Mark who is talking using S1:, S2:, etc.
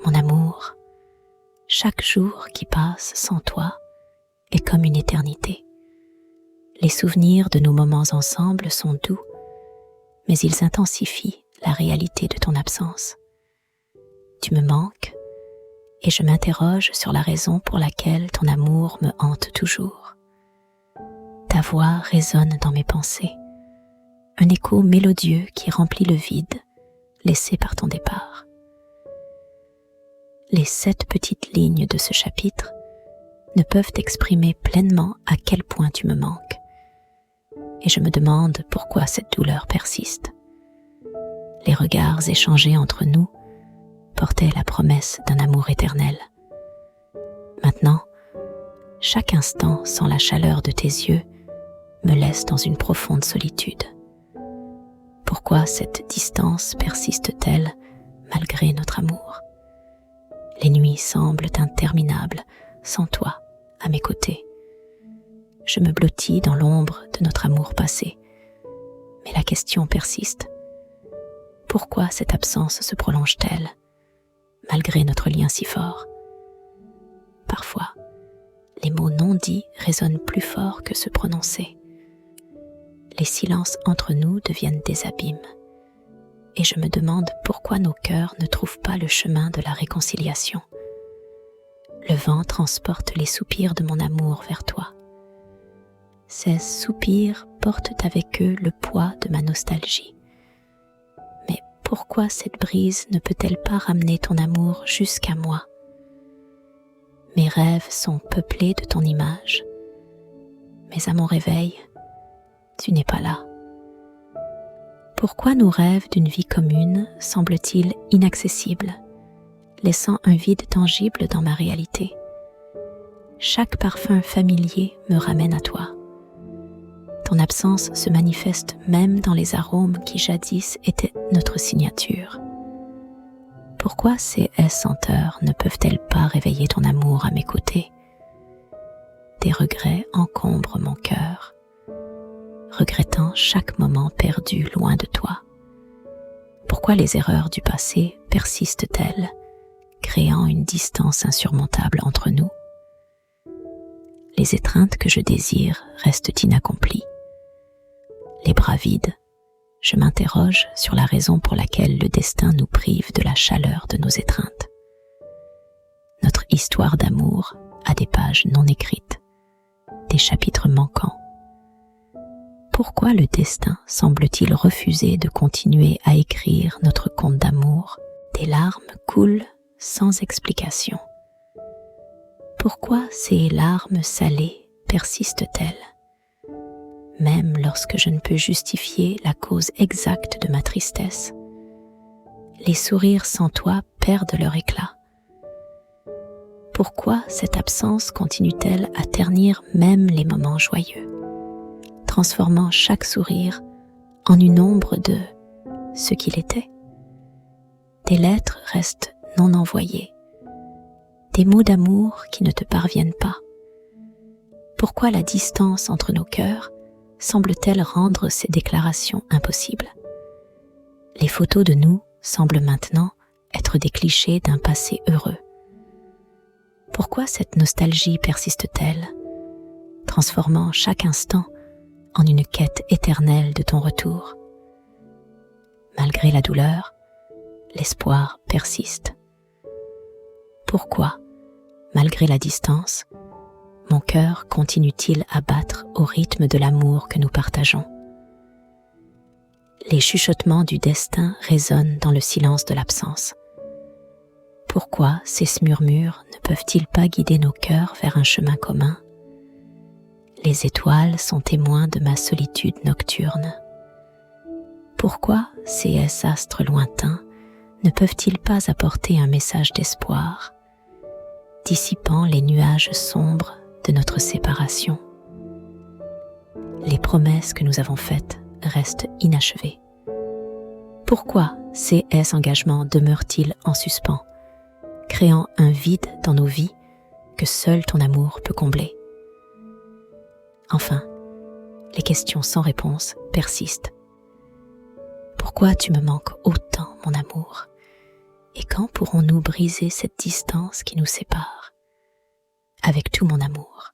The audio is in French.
S1: mon amour, chaque jour qui passe sans toi est comme une éternité. Les souvenirs de nos moments ensemble sont doux, mais ils intensifient la réalité de ton absence. Tu me manques et je m'interroge sur la raison pour laquelle ton amour me hante toujours. Ta voix résonne dans mes pensées, un écho mélodieux qui remplit le vide laissé par ton départ. Les 7 petites lignes de ce chapitre ne peuvent exprimer pleinement à quel point tu me manques, et je me demande pourquoi cette douleur persiste. Les regards échangés entre nous portaient la promesse d'un amour éternel. Maintenant, chaque instant sans la chaleur de tes yeux me laisse dans une profonde solitude. Pourquoi cette distance persiste-t-elle malgré notre amour? Les nuits semblent interminables sans toi à mes côtés. Je me blottis dans l'ombre de notre amour passé. Mais la question persiste. Pourquoi cette absence se prolonge-t-elle, malgré notre lien si fort? Parfois, les mots non dits résonnent plus fort que ceux prononcés. Les silences entre nous deviennent des abîmes. Et je me demande pourquoi nos cœurs ne trouvent pas le chemin de la réconciliation. Le vent transporte les soupirs de mon amour vers toi. Ces soupirs portent avec eux le poids de ma nostalgie. Mais pourquoi cette brise ne peut-elle pas ramener ton amour jusqu'à moi? Mes rêves sont peuplés de ton image, mais à mon réveil, tu n'es pas là. Pourquoi nos rêves d'une vie commune semblent-ils inaccessibles, laissant un vide tangible dans ma réalité? Chaque parfum familier me ramène à toi. Ton absence se manifeste même dans les arômes qui jadis étaient notre signature. Pourquoi ces senteurs ne peuvent-elles pas réveiller ton amour à mes côtés? Des regrets encombrent mon cœur, regrettant chaque moment perdu loin de toi. Pourquoi les erreurs du passé persistent-elles, créant une distance insurmontable entre nous? Les étreintes que je désire restent inaccomplies. Les bras vides, je m'interroge sur la raison pour laquelle le destin nous prive de la chaleur de nos étreintes. Notre histoire d'amour a des pages non écrites, des chapitres manquants. Pourquoi le destin semble-t-il refuser de continuer à écrire notre conte d'amour? Des larmes coulent sans explication. Pourquoi ces larmes salées persistent-elles? Même lorsque je ne peux justifier la cause exacte de ma tristesse, les sourires sans toi perdent leur éclat. Pourquoi cette absence continue-t-elle à ternir même les moments joyeux, transformant chaque sourire en une ombre de ce qu'il était? Des lettres restent non envoyées, des mots d'amour qui ne te parviennent pas. Pourquoi la distance entre nos cœurs semble-t-elle rendre ces déclarations impossibles? Les photos de nous semblent maintenant être des clichés d'un passé heureux. Pourquoi cette nostalgie persiste-t-elle, transformant chaque instant en une quête éternelle de ton retour? Malgré la douleur, l'espoir persiste. Pourquoi, malgré la distance, mon cœur continue-t-il à battre au rythme de l'amour que nous partageons? Les chuchotements du destin résonnent dans le silence de l'absence. Pourquoi ces murmures ne peuvent-ils pas guider nos cœurs vers un chemin commun? Les étoiles sont témoins de ma solitude nocturne. Pourquoi ces astres lointains ne peuvent-ils pas apporter un message d'espoir, dissipant les nuages sombres de notre séparation? Les promesses que nous avons faites restent inachevées. Pourquoi ces engagements demeurent-ils en suspens, créant un vide dans nos vies que seul ton amour peut combler? Enfin, les questions sans réponse persistent. Pourquoi tu me manques autant, mon amour? Et quand pourrons-nous briser cette distance qui nous sépare? Avec tout mon amour.